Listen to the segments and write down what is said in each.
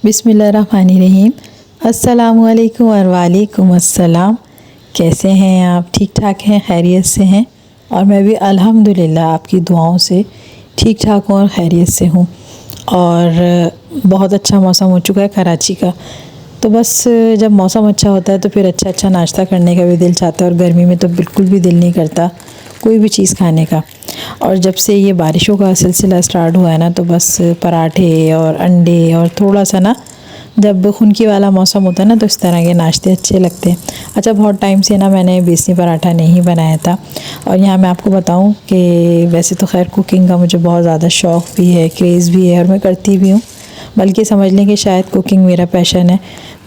बिस्मिल्लाहिर्रहमानिर्रहीम। अस्सलामुअलैकुम और वालेकुम अस्सलाम। कैसे हैं आप? ठीक ठाक हैं, खैरियत से हैं? और मैं भी अल्हम्दुलिल्लाह आपकी दुआओं से ठीक ठाक हूँ और खैरियत से हूँ। और बहुत अच्छा मौसम हो चुका है कराची का। तो बस जब मौसम अच्छा होता है तो फिर अच्छा अच्छा नाश्ता करने का भी दिल चाहता है, और गर्मी में तो बिल्कुल भी दिल नहीं करता कोई भी चीज़ खाने का। और जब से ये बारिशों का सिलसिला स्टार्ट हुआ है ना, तो बस पराठे और अंडे और थोड़ा सा ना, जब खुनकी वाला मौसम होता है ना, तो इस तरह के नाश्ते अच्छे लगते हैं। अच्छा, बहुत टाइम से ना मैंने बेसनी पराठा नहीं बनाया था। और यहाँ मैं आपको बताऊँ कि वैसे तो खैर कुकिंग का मुझे बहुत ज़्यादा शौक़ भी है, क्रेज़ भी है, और मैं करती भी हूँ। बल्कि समझ लें कि शायद कुकिंग मेरा पैशन है।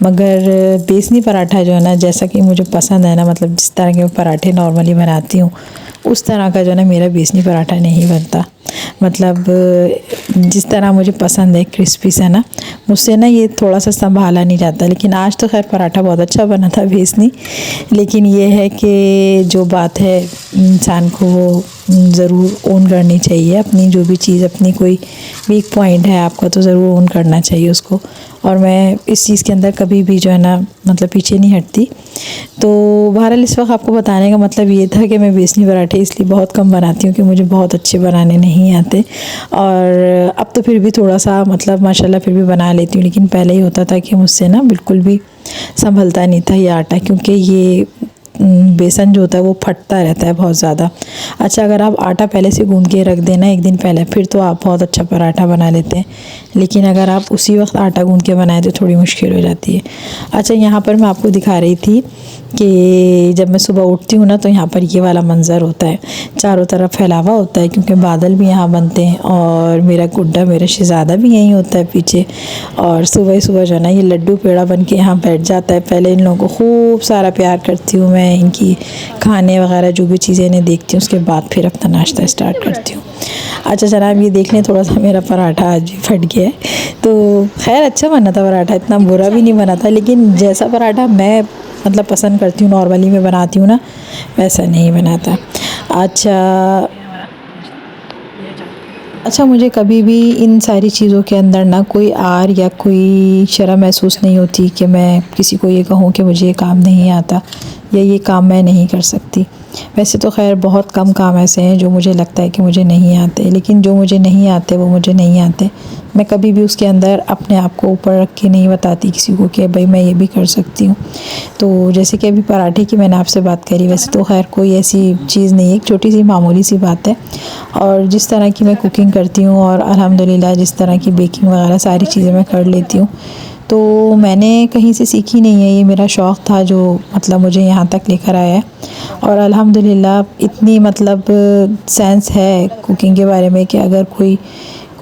मगर बेसनी पराठा जो है ना, जैसा कि मुझे पसंद है ना, मतलब जिस तरह के मैं पराठे नॉर्मली बनाती हूँ उस तरह का जो है ना मेरा बेसनी पराठा नहीं बनता। मतलब जिस तरह मुझे पसंद है क्रिस्पी सा ना, मुझसे ना ये थोड़ा सा संभाला नहीं जाता। लेकिन आज तो खैर पराठा बहुत अच्छा बना था बेसनी। लेकिन ये है कि जो बात है इंसान को वो ज़रूर ओन करनी चाहिए अपनी, जो भी चीज़ अपनी कोई वीक पॉइंट है आपका तो ज़रूर ओन करना चाहिए उसको। और मैं इस चीज़ के अंदर कभी भी जो है ना मतलब पीछे नहीं हटती। तो बहरहाल इस वक्त आपको बताने का मतलब ये था कि मैं बेसनी पराठे इसलिए बहुत कम बनाती हूँ कि मुझे बहुत अच्छे बनाने नहीं आते। और अब तो फिर भी थोड़ा सा मतलब माशाल्लाह फिर भी बना लेती हूँ। लेकिन पहले ही होता था कि मुझसे ना बिल्कुल भी संभलता नहीं था ये आटा, क्योंकि ये बेसन जो होता है वो फटता रहता है बहुत ज़्यादा। अच्छा, अगर आप आटा पहले से गूंद के रख देना एक दिन पहले, फिर तो आप बहुत अच्छा पराठा बना लेते हैं। लेकिन अगर आप उसी वक्त आटा गूंद के बनाए तो थोड़ी मुश्किल हो जाती है। अच्छा, यहाँ पर मैं आपको दिखा रही थी कि जब मैं सुबह उठती हूँ ना, तो यहाँ पर ये वाला मंज़र होता है, चारों तरफ फैलावा होता है, क्योंकि बादल भी यहाँ बनते हैं। और मेरा गुड्डा, मेरा शहज़ादा भी यहीं होता है पीछे। और सुबह सुबह जो है ना ये लड्डू पेड़ा बन के यहाँ बैठ जाता है। पहले इन लोगों को खूब सारा प्यार करती हूँ मैं, इनकी खाने वगैरह जो भी चीज़ें इन्हें देखती हूँ, उसके बाद फिर अपना नाश्ता स्टार्ट करती हूँ। अच्छा जनाब, ये देख लें थोड़ा सा मेरा पराठा आज भी फट गया है। तो खैर अच्छा बना था पराठा, इतना बुरा भी नहीं बना था। लेकिन जैसा पराठा मैं मतलब पसंद करती हूँ, नॉर्मली मैं बनाती हूँ ना, वैसा नहीं बना था। अच्छा, मुझे कभी भी इन सारी चीज़ों के अंदर ना कोई आर या कोई शर्म महसूस नहीं होती कि मैं किसी को ये कहूँ कि मुझे ये काम नहीं आता या ये काम मैं नहीं कर सकती। वैसे तो खैर बहुत कम काम ऐसे हैं जो मुझे लगता है कि मुझे नहीं आते, लेकिन जो मुझे नहीं आते वो मुझे नहीं आते। मैं कभी भी उसके अंदर अपने आप को ऊपर रख के नहीं बताती किसी को कि भाई मैं ये भी कर सकती हूँ। तो जैसे कि अभी पराठे की मैंने आपसे बात करी, वैसे तो खैर कोई ऐसी चीज़ नहीं है, एक छोटी सी मामूली सी बात है। और जिस तरह की मैं कुकिंग करती हूँ और अल्हम्दुलिल्लाह जिस तरह की बेकिंग वगैरह सारी चीज़ें मैं कर लेती हूँ, तो मैंने कहीं से सीखी नहीं है। ये मेरा शौक़ था जो मतलब मुझे यहाँ तक लेकर आया है। और अल्हम्दुलिल्लाह इतनी मतलब सेंस है कुकिंग के बारे में कि अगर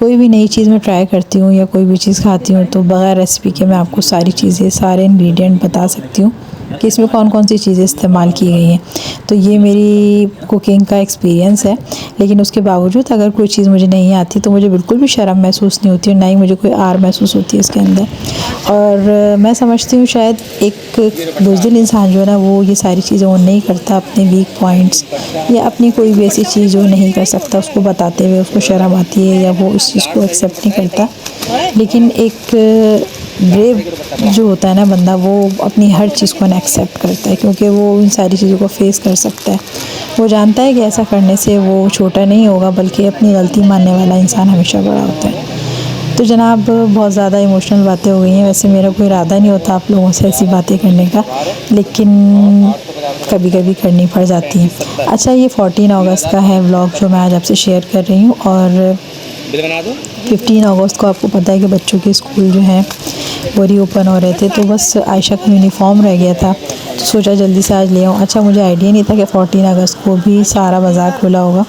कोई भी नई चीज़ मैं ट्राई करती हूँ या कोई भी चीज़ खाती हूँ, तो बग़ैर रेसिपी के मैं आपको सारी चीज़ें, सारे इंग्रेडिएंट बता सकती हूँ कि इसमें कौन कौन सी चीज़ें इस्तेमाल की गई हैं। तो ये मेरी कुकिंग का एक्सपीरियंस है। लेकिन उसके बावजूद अगर कोई चीज़ मुझे नहीं आती तो मुझे बिल्कुल भी शर्म महसूस नहीं होती, और ना ही मुझे कोई आर महसूस होती है इसके अंदर। और मैं समझती हूँ शायद एक बुज़दिल इंसान जो है ना, वो ये सारी चीज़ें वो नहीं करता, अपने वीक पॉइंट्स या अपनी कोई भी ऐसी चीज़ जो नहीं कर सकता उसको बताते हुए उसको शर्म आती है या वो उस चीज़ को एक्सेप्ट नहीं करता। लेकिन एक ब्रेव जो होता है ना बंदा, वो अपनी हर चीज़ को ना एक्सेप्ट करता है, क्योंकि वो इन सारी चीज़ों को फेस कर सकता है। वो जानता है कि ऐसा करने से वो छोटा नहीं होगा, बल्कि अपनी गलती मानने वाला इंसान हमेशा बड़ा होता है। तो जनाब, बहुत ज़्यादा इमोशनल बातें हो गई हैं। वैसे मेरा कोई इरादा नहीं होता आप लोगों से ऐसी बातें करने का, लेकिन कभी कभी करनी पड़ जाती हैं। अच्छा, ये 14 अगस्त का है व्लॉग जो मैं आज आपसे शेयर कर रही हूँ। और 15 अगस्त को आपको पता है कि बच्चों के स्कूल जो हैं वो रीओपन हो रहे थे, तो बस आयशा का यूनिफॉर्म रह गया था, तो सोचा जल्दी से आज ले आऊँ। अच्छा, मुझे आइडिया नहीं था कि 14 अगस्त को भी सारा बाज़ार खुला होगा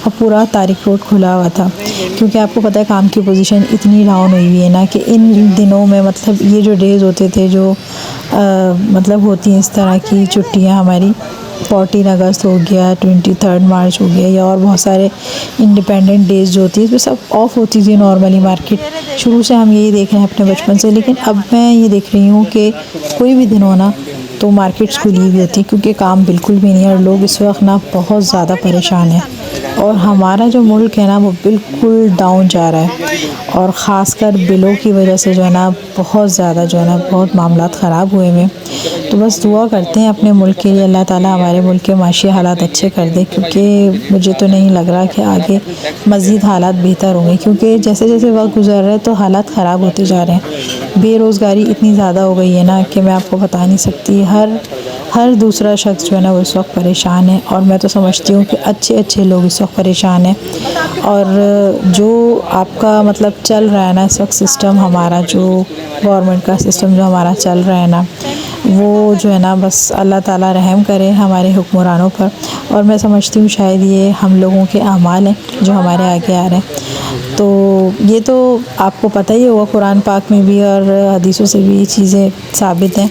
और पूरा तारिक रोड खुला हुआ था। क्योंकि आपको पता है काम की पोजीशन इतनी डाउन हुई हुई है ना कि इन दिनों में मतलब ये जो डेज़ होते थे जो मतलब होती हैं इस तरह की छुट्टियाँ हमारी, 14 अगस्त हो गया, 23 मार्च हो गया, या और बहुत सारे इंडिपेंडेंट डेज़ जो होती है इसमें सब ऑफ़ होती थी नॉर्मली मार्केट। शुरू से हम यही देख रहे हैं अपने बचपन से। लेकिन अब मैं ये देख रही हूँ कि कोई भी दिन हो ना, तो मार्केट्स खुली हुई होती हैं, क्योंकि काम बिल्कुल भी नहीं है और लोग इस वक्त ना बहुत ज़्यादा परेशान हैं। और हमारा जो मुल्क है ना वो बिल्कुल डाउन जा रहा है, और ख़ासकर बिलों की वजह से जो है ना बहुत ज़्यादा जो है ना बहुत मामलात ख़राब हुए हैं। तो बस दुआ करते हैं अपने मुल्क के लिए, अल्लाह ताला हमारे मुल्क के माशी हालात अच्छे कर दे, क्योंकि मुझे तो नहीं लग रहा कि आगे मज़ीद हालात बेहतर होंगे, क्योंकि जैसे जैसे वक्त गुजर रहा है तो हालात ख़राब होते जा रहे हैं। बेरोज़गारी इतनी ज़्यादा हो गई है ना कि मैं आपको बता नहीं सकती। हर दूसरा शख्स जो है ना वो इस वक्त परेशान है, और मैं तो समझती हूँ कि अच्छे लोग इस वक्त परेशान हैं। और जो आपका मतलब चल रहा है ना इस वक्त सिस्टम, हमारा जो गवर्नमेंट का सिस्टम जो हमारा चल रहा है ना, वो जो है ना बस अल्लाह ताला रहम करे हमारे हुक्मरानों पर। और मैं समझती हूँ शायद ये हम लोगों के अमाल हैं जो हमारे आगे आ रहे हैं। तो ये तो आपको पता ही होगा, कुरान पाक में भी और हदीसों से भी ये चीज़ें साबित हैं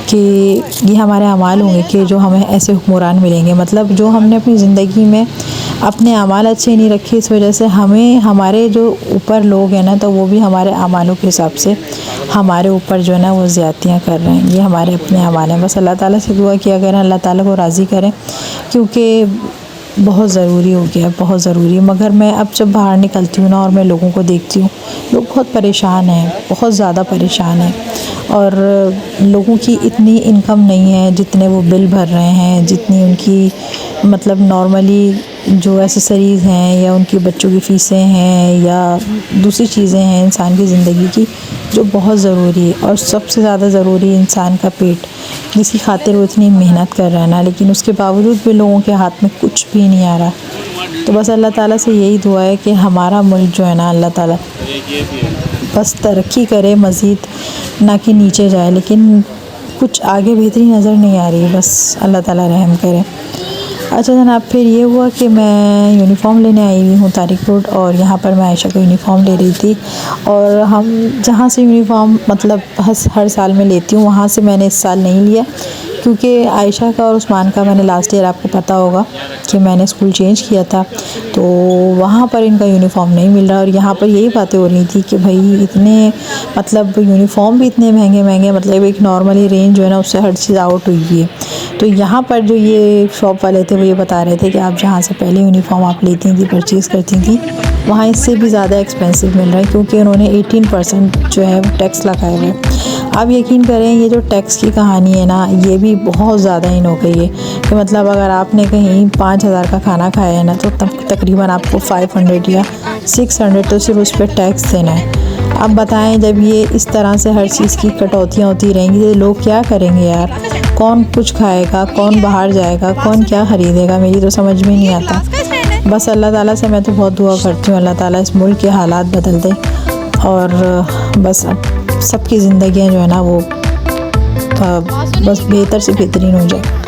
कि ये हमारे अमाल होंगे कि जो हमें ऐसे हुक्मरान मिलेंगे। मतलब जो हमने अपनी ज़िंदगी में अपने अमाल अच्छे नहीं रखे, इस वजह से हमें हमारे जो ऊपर लोग हैं ना, तो वो भी हमारे अमालों के हिसाब से हमारे ऊपर जो है ना वो ज़्यादतियाँ कर रहे हैं। ये हमारे अपने अमाल हैं। बस अल्लाह ताला से दुआ किया करें, अल्लाह ताला को राज़ी करें, क्योंकि बहुत ज़रूरी हो गया है, बहुत ज़रूरी। मगर मैं अब जब बाहर निकलती हूँ ना और मैं लोगों को देखती हूँ, लोग बहुत परेशान हैं, बहुत ज़्यादा परेशान हैं। और लोगों की इतनी इनकम नहीं है जितने वो बिल भर रहे हैं, जितनी उनकी मतलब नॉर्मली जो एसेसरीज़ हैं या उनकी बच्चों की फ़ीसें हैं या दूसरी चीज़ें हैं इंसान की ज़िंदगी की, जो बहुत ज़रूरी है। और सबसे ज़्यादा ज़रूरी इंसान का पेट, जिसकी खातिर वो इतनी मेहनत कर रहा है ना, लेकिन उसके बावजूद भी लोगों के हाथ में कुछ भी नहीं आ रहा। तो बस अल्लाह ताला से यही दुआ है कि हमारा मुल्क जो है ना, अल्लाह ताला बस तरक्की करे मज़ीद, ना कि नीचे जाए। लेकिन कुछ आगे बेहतरी नज़र नहीं आ रही, बस अल्लाह ताला रहम करे। अच्छा जनाब, फिर ये हुआ कि मैं यूनिफ़ॉर्म लेने आई हुई हूँ तारिक रोड, और यहाँ पर मैं आयशा को यूनिफ़ॉर्म ले रही थी। और हम जहाँ से यूनिफ़ॉर्म मतलब हर साल में लेती हूँ, वहाँ से मैंने इस साल नहीं लिया, क्योंकि आयशा का और उस्मान का मैंने लास्ट ईयर, आपको पता होगा कि मैंने स्कूल चेंज किया था, तो वहाँ पर इनका यूनिफ़ॉर्म नहीं मिल रहा। और यहाँ पर यही बातें हो रही थी कि भाई इतने मतलब यूनिफ़ॉर्म भी इतने महंगे, मतलब एक नॉर्मली रेंज जो है ना उससे हर चीज़ आउट हुई हुई है। तो यहाँ पर जो ये शॉप वाले थे वो ये बता रहे थे कि आप जहाँ से पहले यूनिफ़ॉर्म आप लेती थी, परचेज़ करती थी, वहाँ इससे भी ज़्यादा एक्सपेंसिव मिल रहा है, क्योंकि उन्होंने 18% जो है टैक्स लगाया हुआ है। आप यकीन करें, ये जो टैक्स की कहानी है ना, ये भी बहुत ज़्यादा इन हो गई है कि मतलब अगर आपने कहीं 5,000 का खाना खाया है ना, तो तकरीबन आपको 500 या 600 तो सिर्फ उस पर टैक्स देना है। अब बताएं, जब ये इस तरह से हर चीज़ की कटौतियाँ होती रहेंगी तो लोग क्या करेंगे यार? कौन कुछ खाएगा, कौन बाहर जाएगा, कौन क्या ख़रीदेगा? मेरी तो समझ में नहीं आता। बस अल्लाह ताला से मैं तो बहुत दुआ करती हूँ, अल्लाह ताला इस मुल्क के हालात बदल दे, और बस अब सबकी ज़िंदगियाँ जो है ना वो बस बेहतर से बेहतरीन हो जाए।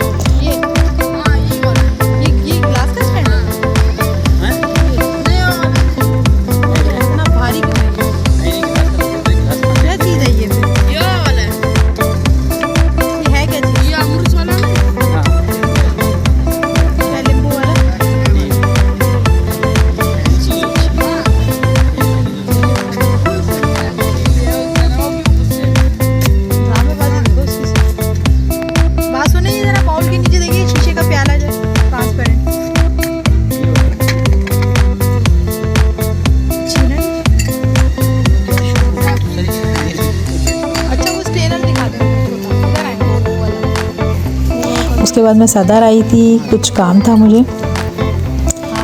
उसके बाद मैं सदर आई थी, कुछ काम था मुझे,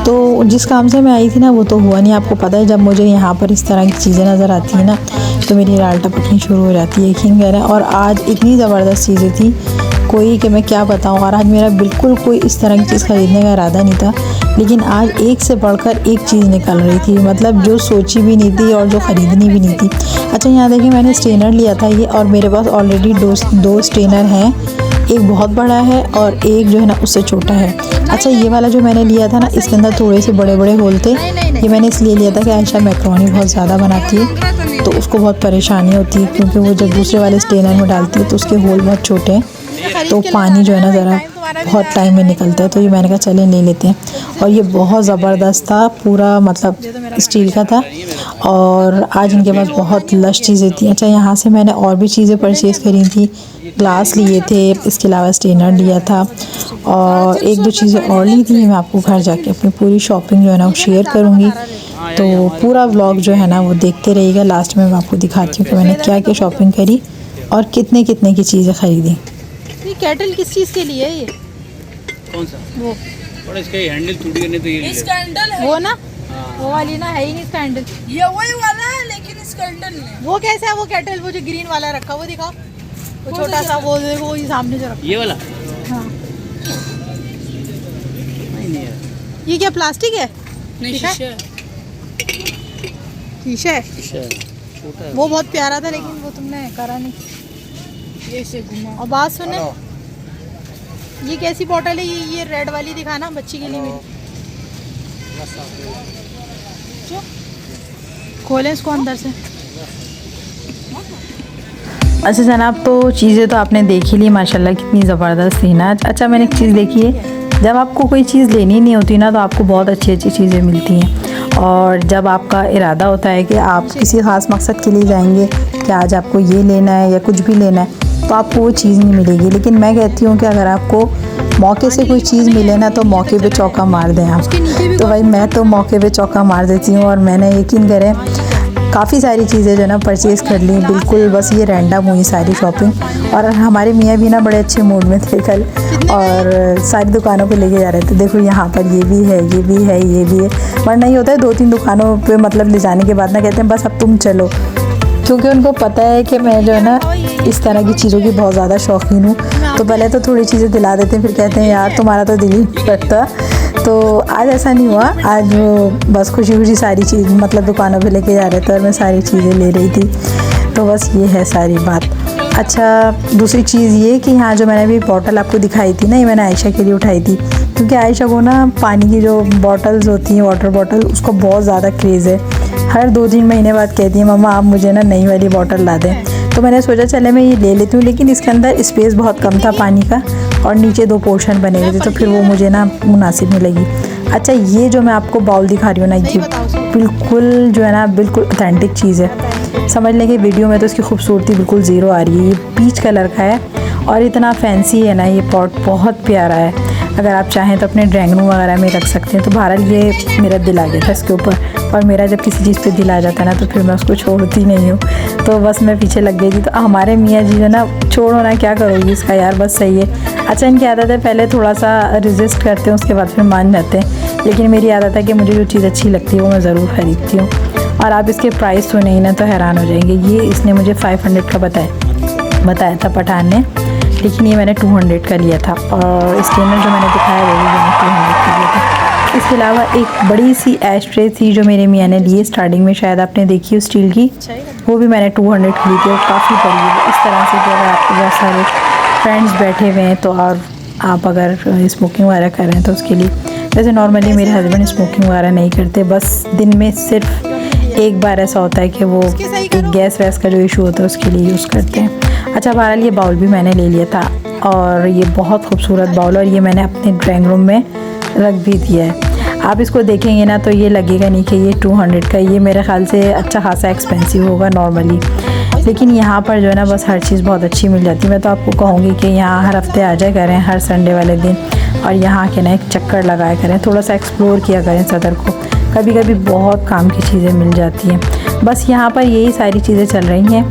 तो जिस काम से मैं आई थी ना वो तो हुआ नहीं। आपको पता है, जब मुझे यहाँ पर इस तरह की चीज़ें नज़र आती हैं ना तो मेरी राल टपकनी शुरू हो जाती है, यकीन करें। और आज इतनी ज़बरदस्त चीज़ें थी कोई कि मैं क्या बताऊँ। और आज मेरा बिल्कुल कोई इस तरह की चीज़ ख़रीदने का इरादा नहीं था, लेकिन आज एक से बढ़कर एक चीज़ निकल रही थी, मतलब जो सोची भी नहीं थी और जो ख़रीदनी भी नहीं थी। अच्छा यहाँ देखिए, मैंने स्ट्रेनर लिया था ये, और मेरे पास ऑलरेडी दो स्ट्रेनर हैं, एक बहुत बड़ा है और एक जो है ना उससे छोटा है। अच्छा ये वाला जो मैंने लिया था ना, इसके अंदर थोड़े से बड़े बड़े होल थे। ये मैंने इसलिए लिया था कि आयशा मैक्रोनी बहुत ज़्यादा बनाती है, तो उसको बहुत परेशानी होती है, क्योंकि वो जब दूसरे वाले स्ट्रेनर में डालती है तो उसके होल बहुत छोटे हैं, तो पानी जो है ना ज़रा बहुत टाइम में निकलता है। तो ये मैंने कहा चलें ले लेते हैं। और ये बहुत ज़बरदस्त था, पूरा मतलब स्टील का था, और आज इनके पास बहुत लश चीज़ें थी। अच्छा, यहाँ से मैंने और भी चीज़ें परचेज़ करी थी, ग्लास लिए थे, इसके अलावा स्टेनर लिया था और एक दो चीज़ें और ली थी। मैं आपको घर जाके अपनी पूरी शॉपिंग जो है ना वो शेयर करूँगी, तो पूरा व्लॉग जो है ना वो देखते रहिएगा। लास्ट में मैं आपको दिखाती हूँ कि मैंने क्या क्या शॉपिंग करी और कितने कितने की चीज़ें ख़रीदी। ये केटल किस चीज़ के लिए है ये? कौन सा? वो और इसका हैंडल टूट गया नहीं तो ये इसका हैंडल है, वो ना, वो वाली ना है ही नहीं इसका हैंडल। ये वही वाला है लेकिन इसका हैंडल नहीं है। वो कैसा है वो केटल, वो जो ग्रीन वाला रखा वो दिखाओ, वो छोटा सा, वो देखो वो सामने जो रखा। ये वाला हाँ, नहीं है। ये क्या प्लास्टिक है? नहीं, ठीक है? शीशे है। शीशा है। छोटा है। वो बहुत प्यारा था लेकिन वो तुमने करा नहीं। ये से घुमा। और बात सुने, ये कैसी बॉटल है? ये रेड वाली दिखाना बच्ची के लिए मेरी। जो खोले इसको अंदर से। अच्छा जनाब, तो चीज़ें तो आपने देख ही ली माशाल्लाह, कितनी ज़बरदस्त थी ना। अच्छा, मैंने एक चीज़ देखी है, जब आपको कोई चीज़ लेनी नहीं होती ना तो आपको बहुत अच्छी अच्छी चीज़ें मिलती हैं। और जब आपका इरादा होता है कि आप किसी ख़ास मकसद के लिए जाएंगे कि आज आपको ये लेना है या कुछ भी लेना है, तो आपको वो चीज़ नहीं मिलेगी। लेकिन मैं कहती हूँ कि अगर आपको मौके से कोई चीज़ मिले ना तो मौके पे चौका मार दें आप। तो भाई मैं तो मौके पे चौका मार देती हूँ और मैंने यकीन करें काफ़ी सारी चीज़ें जो ना परचेज़ कर ली बिल्कुल। बस ये रैंडम हुई सारी शॉपिंग। और हमारे मियाँ भी ना बड़े अच्छे मूड में थे कल और सारी दुकानों पे लेके जा रहे थे। देखो यहाँ पर ये भी है, ये भी है, ये भी है। वरना ये होता है 2-3 दुकानों पे मतलब ले जाने के बाद ना कहते हैं बस अब तुम चलो, क्योंकि उनको पता है कि मैं जो है ना इस तरह की चीज़ों की बहुत ज़्यादा शौकीन हूँ। तो पहले तो थोड़ी चीज़ें दिला देते हैं, फिर कहते हैं यार तुम्हारा तो दिल ही नहीं करता। तो आज ऐसा नहीं हुआ, आज वो बस खुशी खुशी सारी चीज़ मतलब दुकानों पे लेके जा रहे थे और मैं सारी चीज़ें ले रही थी। तो बस ये है सारी बात। अच्छा, दूसरी चीज़ ये कि यहाँ जो मैंने अभी बॉटल आपको दिखाई थी ना, ये मैंने आयशा के लिए उठाई थी, क्योंकि आयशा को ना पानी की जो बॉटल्स होती हैं, वाटर बॉटल, उसको बहुत ज़्यादा क्रेज़ है। हर 2-3 महीने बाद कहती है मम्मा आप मुझे ना नई वाली बॉटल ला दें। तो मैंने सोचा चले मैं ये ले लेती हूँ, लेकिन इसके अंदर स्पेस बहुत कम था पानी का और नीचे 2 पोर्शन बने हुए थे, तो फिर वो मुझे ना मुनासिब नहीं लगी। अच्छा, ये जो मैं आपको बाउल दिखा रही हूँ ना, ये बिल्कुल जो है ना बिल्कुल ऑथेंटिक चीज़ है। समझ लें कि वीडियो में तो इसकी खूबसूरती बिल्कुल ज़ीरो आ रही है। ये पीच कलर का है और इतना फैंसी है ना, ये पॉट बहुत प्यारा है। अगर आप चाहें तो अपने ड्राइंग रूम वगैरह में रख सकते हैं। तो बहरहाल ये मेरा दिल आ गया था इसके ऊपर, और मेरा जब किसी चीज़ पे दिल आ जाता है ना तो फिर मैं उसको छोड़ती नहीं हूँ। तो बस मैं पीछे लग गई थी। तो हमारे मियाँ जी जो ना, छोड़ो ना क्या करोगी इसका यार, बस सही है। अच्छा, इनकी आदत है पहले थोड़ा सा रेजिस्ट करते हैं, उसके बाद फिर मान जाते हैं। लेकिन मेरी आदत है कि मुझे जो चीज़ अच्छी लगती है वो मैं ज़रूर ख़रीदती हूँ। और आप इसके प्राइस सुने ही ना तो हैरान हो जाएंगे। ये इसने मुझे 500 का बताया था पठान ने, लेकिन ये मैंने 200 का लिया था। और स्टेनर जो मैंने दिखाया वो भी मैंने 200 का लिया था। इसके अलावा एक बड़ी सी एश ट्रे थी जो मेरे मियाँ ने ली स्टार्टिंग में, शायद आपने देखी हो, स्टील की, वो भी मैंने 200 की ली थी और काफ़ी बड़ी है। इस तरह से जो अगर आपके बहुत सारे फ्रेंड्स बैठे हुए हैं तो और आप अगर स्मोकिंग वगैरह कर रहे हैं तो उसके लिए। वैसे नॉर्मली मेरे हस्बैंड स्मोकिंग वगैरह नहीं करते, बस दिन में सिर्फ एक बार ऐसा होता है कि वो एक गैस वैस का जो इशू होता है उसके लिए यूज़ करते हैं। अच्छा, बहरहाल ये बाउल भी मैंने ले लिया था और ये बहुत खूबसूरत बाउल, और ये मैंने अपने ड्राइंग रूम में रख भी दिया है। आप इसको देखेंगे ना तो ये लगेगा नहीं कि ये 200 का, ये मेरे ख़्याल से अच्छा खासा एक्सपेंसिव होगा नॉर्मली। लेकिन यहाँ पर जो है ना बस हर चीज़ बहुत अच्छी मिल जाती है। मैं तो आपको कहूँगी कि यहाँ हर हफ्ते आ जाया करें, हर संडे वाले दिन, और यहाँ के ना एक चक्कर लगाया करें, थोड़ा सा एक्सप्लोर किया करें सदर को। कभी कभी बहुत काम की चीज़ें मिल जाती हैं। बस यहाँ पर यही सारी चीज़ें चल रही हैं।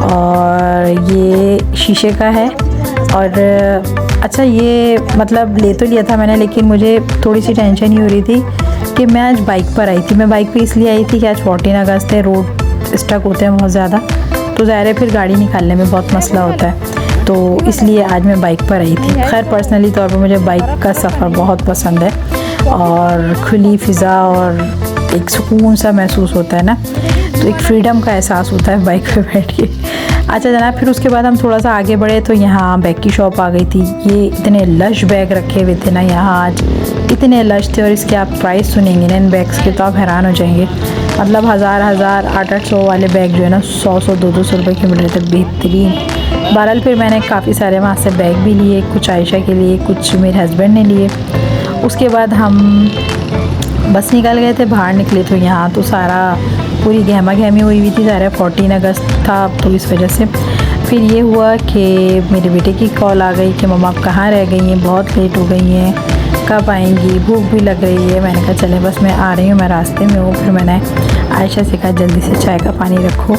और ये शीशे का है। और अच्छा, ये मतलब ले तो लिया था मैंने, लेकिन मुझे थोड़ी सी टेंशन ही हो रही थी कि मैं आज बाइक पर आई थी। मैं बाइक पे इसलिए आई थी कि आज 14 अगस्त है, रोड स्टक होते हैं बहुत ज़्यादा, तो ज़ाहिर है फिर गाड़ी निकालने में बहुत मसला होता है, तो इसलिए आज मैं बाइक पर आई थी। खैर पर्सनली तौर पर मुझे बाइक का सफ़र बहुत पसंद है और खुली फ़िज़ा और एक सुकून सा महसूस होता है ना, तो एक फ्रीडम का एहसास होता है बाइक पे बैठ के। अच्छा जनाब, फिर उसके बाद हम थोड़ा सा आगे बढ़े तो यहाँ बैग की शॉप आ गई थी। ये इतने लश बैग रखे हुए थे ना यहाँ आज, इतने लश थे, और इसके आप प्राइस सुनेंगे ना इन बैग्स के तो आप हैरान हो जाएंगे। मतलब 1000 800 वाले बैग जो है ना 100 200 रुपये के मिल रहे थे, बेहतरीन। बहरहाल फिर मैंने काफ़ी सारे वहाँ से बैग भी लिए, कुछ आयशा के लिए, कुछ मेरे हस्बैंड ने लिए। उसके बाद हम बस निकल गए थे, बाहर निकले तो यहाँ तो सारा पूरी गहमा गहमी हुई थी सारा। 14 अगस्त था तो इस वजह से फिर ये हुआ कि मेरे बेटे की कॉल आ गई कि मम्मा आप कहाँ रह गई हैं, बहुत लेट हो गई हैं, कब आएंगी, भूख भी लग रही है। मैंने कहा चले बस मैं आ रही हूँ, मैं रास्ते में हूँ। फिर मैंने आयशा से कहा जल्दी से चाय का पानी रखो।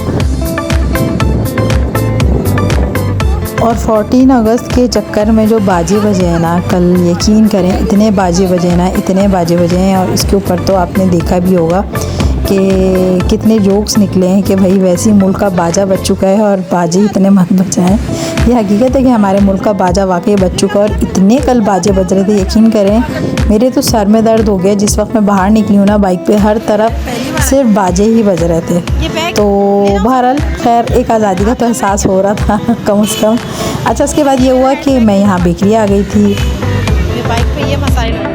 और 14 अगस्त के चक्कर में जो बाजे बजे हैं ना, कल यकीन करें इतने बाजे बजे ना, इतने बाजे बजे हैं। और इसके ऊपर तो आपने देखा भी होगा कि कितने जोक्स निकले हैं कि भाई वैसे ही मुल्क का बाजा बज चुका है और बाजे इतने मत बजाएं। ये हकीकत है कि हमारे मुल्क का बाजा वाकई बज चुका है। और इतने कल बाजे बज रहे थे, यकीन करें मेरे तो सर में दर्द हो गया। जिस वक्त मैं बाहर निकली हूँ ना, बाइक पे हर तरफ सिर्फ बाजे ही बज रहे थे। तो बहरहाल खैर एक आज़ादी का तो एहसास हो रहा था कम से कम। अच्छा, उसके बाद ये हुआ कि मैं यहाँ बेकरी आ गई थी। ये बाइक पे ये मसाइल है।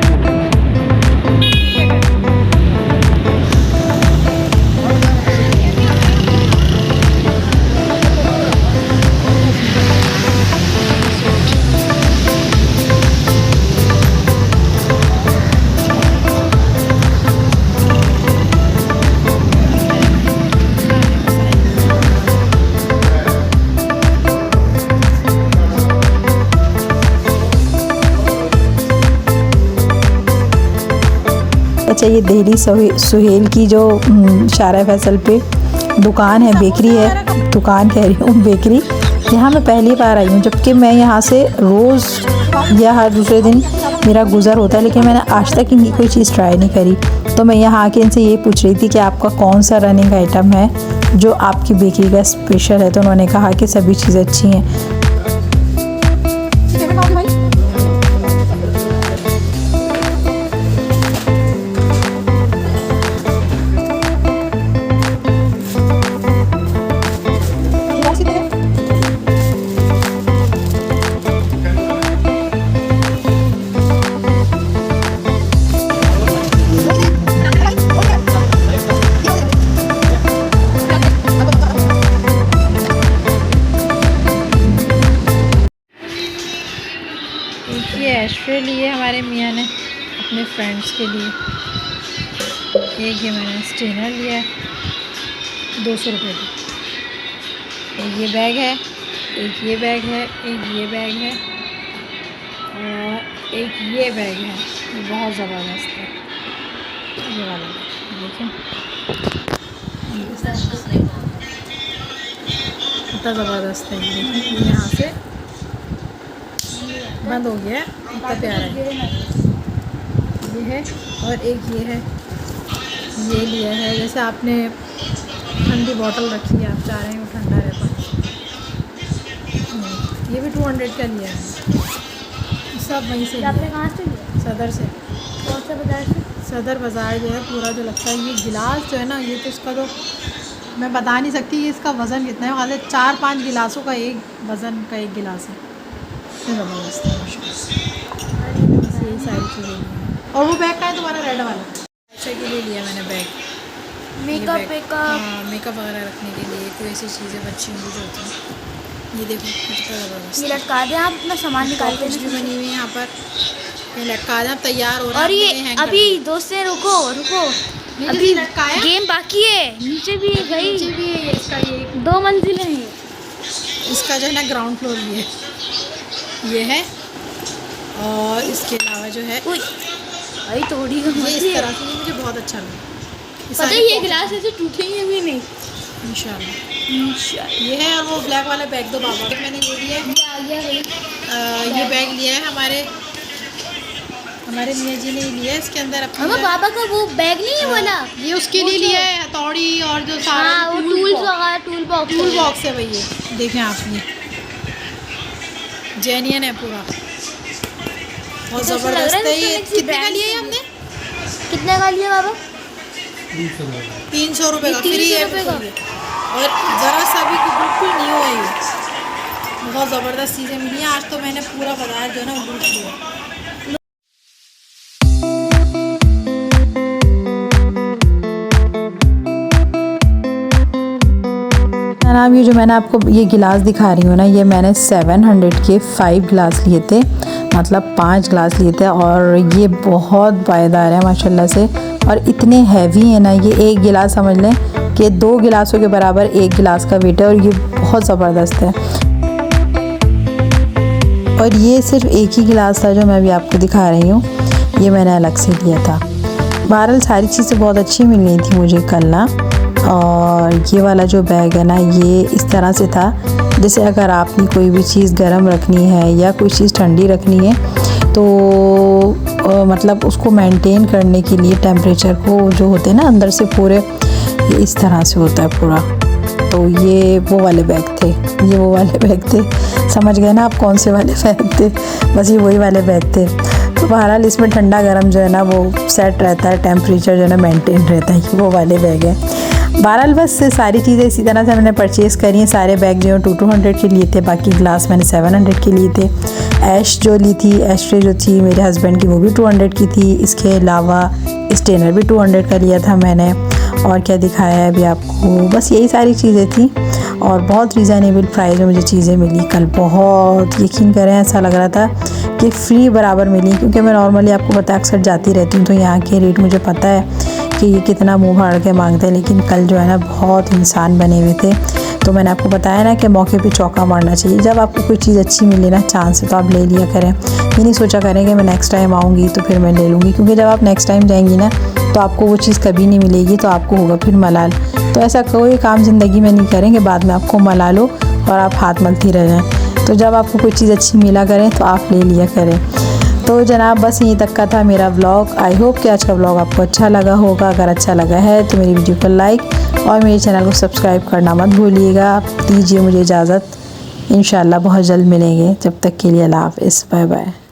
अच्छा, ये दिल्ली सुहेल की जो शारा फैसल पे दुकान है, बेकरी है, दुकान कह रही हूँ बेकरी। यहाँ मैं पहली बार आई हूँ, जबकि मैं यहाँ से रोज़ या हर दूसरे दिन मेरा गुज़र होता है, लेकिन मैंने आज तक इनकी कोई चीज़ ट्राई नहीं करी। तो मैं यहाँ आके इनसे ये पूछ रही थी कि आपका कौन सा रनिंग आइटम है जो आपकी बेकरी का स्पेशल है। तो उन्होंने कहा कि सभी चीज़ें अच्छी हैं। ये एस्ट्रे लिए हमारे मियाँ ने अपने फ्रेंड्स के लिए। एक ये मैंने स्टेनर लिया 200 रुपये की। एक ये बैग है, एक ये बैग है, एक ये बैग है और एक ये बैग है। ये बहुत ज़बरदस्त है, ये वाला बैग देखें कितना ज़बरदस्त है। ये देखिए, ये यहाँ से बंद हो गया, इतना प्यारा है। ये है और एक ये है, ये लिया है। जैसे आपने ठंडी बोतल रखी है, आप चाह रहे हैं वो ठंडा रहे पानी। ये भी 200 का लिया है। सब वहीं से आपने कहाँ से लिया? सदर से। कौन सा बाजार से? सदर बाज़ार जो है पूरा जो लगता है। ये गिलास जो है ना, ये तो इसका तो मैं बता नहीं सकती ये इसका वज़न कितना है। वहाँ से 4-5 गिलासों का एक वज़न का एक गिलास है। ज़बरदस्त है यही सारी चीज़ें। और वो बैग का है तुम्हारा रेड वाला? अच्छा, के लिए लिया मैंने बैग, मेकअप हाँ, मेकअप वगैरह रखने के लिए। कोई ऐसी चीज़ें बच्ची की जो होती हैं। ये देखो कितना ज़बरदस्त। ये लटका दें, आप अपना सामान निकालते कुछ भी बनी हुई है यहाँ पर। ये लटका दें, तैयार हो रहा है। और ये अभी दोस्तों रुको अभी लटकाया, गेम बाकी है। नीचे भी है भाई, नीचे भी है। इसका ये 2 मंजिलें हैं। इसका जो है ना ग्राउंड फ्लोर भी है, ये है। और इसके अलावा जो है भाई थोड़ी ये इस तरह से, ये मुझे बहुत अच्छा लगा। पता है ये गिलास ऐसे टूटेंगे भी नहीं इंशाल्लाह। ये है। और वो ब्लैक वाला बैग दो बाबा को। मैंने ये लिया है, ये बैग लिया है हमारे मियाँ जी ने ही लिया है। इसके अंदर अपना पापा का वो बैग नहीं है वाला, ये उसके लिए लिया है, हथौड़ी और जो सारा वो टूल बॉक्स है भाई। ये देखें आप, ये जेन्युइन है पूरा, बहुत ज़बरदस्त है। ये कितने का लिया है हमने? कितने का लिया बाबा? 300 रुपये का, फ्री है। और ज़रा सा भी बिल्कुल नहीं हुआ ये। बहुत ज़बरदस्त चीज़ें मिली हैं आज तो। मैंने पूरा बाजार जो है ना लूट लिया। जनाब, ये जो मैंने आपको ये गिलास दिखा रही हूँ ना, ये मैंने 700 के 5 गिलास लिए थे, मतलब 5 गिलास लिए थे। और ये बहुत पायदार है माशाल्लाह से, और इतने हैवी है ना। ये एक गिलास समझ लें कि 2 गिलासों के बराबर 1 गिलास का वेट है और ये बहुत ज़बरदस्त है। और ये सिर्फ एक ही गिलास था जो मैं अभी आपको दिखा रही हूँ, ये मैंने अलग से लिया था। बहरहाल सारी चीज़ें बहुत अच्छी मिल गई थी मुझे कल ना। और ये वाला जो बैग है ना, ये इस तरह से था जैसे अगर आपने कोई भी चीज़ गर्म रखनी है या कोई चीज़ ठंडी रखनी है तो मतलब उसको मेंटेन करने के लिए टेम्परेचर को जो होते हैं ना अंदर से पूरे, ये इस तरह से होता है पूरा। तो ये वो वाले बैग थे, ये वो वाले बैग थे, समझ गए ना आप कौन से वाले बैग थे, बस ये वही वाले बैग थे। तो बहरहाल इसमें ठंडा गर्म जो है ना वो सेट रहता है, टेम्परेचर जो है ना मेंटेन रहता है, ये वो वाले बैग है। बहरहाल बस सारी चीज़ें इसी तरह से मैंने परचेज़ करी हैं। सारे बैग जो हैं 200 के लिए थे, बाकी ग्लास मैंने 700 के लिए थे। ऐश जो ली थी, ऐश ट्रे जो थी मेरे हस्बैंड की, वो भी 200 की थी। इसके अलावा स्टेनर भी 200 का लिया था मैंने। और क्या दिखाया है अभी आपको, बस यही सारी चीज़ें थी और बहुत रीज़नेबल प्राइस में मुझे चीज़ें मिली कल। बहुत यकीन करें ऐसा लग रहा था कि फ्री बराबर मिली, क्योंकि मैं नॉर्मली आपको पता है अक्सर जाती रहती हूँ तो यहाँ के रेट मुझे पता है कि ये कितना मुंह फाड़ के मांगते हैं, लेकिन कल जो है ना बहुत इंसान बने हुए थे। तो मैंने आपको बताया ना कि मौके पे चौका मारना चाहिए। जब आपको कोई चीज़ अच्छी मिले ना चांस से, तो आप ले लिया करें। ये नहीं सोचा करें कि मैं नेक्स्ट टाइम आऊँगी तो फिर मैं ले लूँगी, क्योंकि जब आप नेक्स्ट टाइम जाएंगी ना तो आपको वो चीज़ कभी नहीं मिलेगी, तो आपको होगा फिर मलाल। तो ऐसा कोई काम ज़िंदगी में नहीं करें कि बाद में आपको मलाल हो और आप हाथ मलती रह जाएँ। तो जब आपको कोई चीज़ अच्छी मिला करें तो आप ले लिया करें। तो जनाब बस यहीं तक का था मेरा व्लॉग। आई होप कि आज का व्लॉग आपको अच्छा लगा होगा। अगर अच्छा लगा है तो मेरी वीडियो को लाइक और मेरे चैनल को सब्सक्राइब करना मत भूलिएगा। दीजिए मुझे इजाज़त, इंशाल्लाह बहुत जल्द मिलेंगे। जब तक के लिए अल्लाह हाफ़िज़, बाय बाय।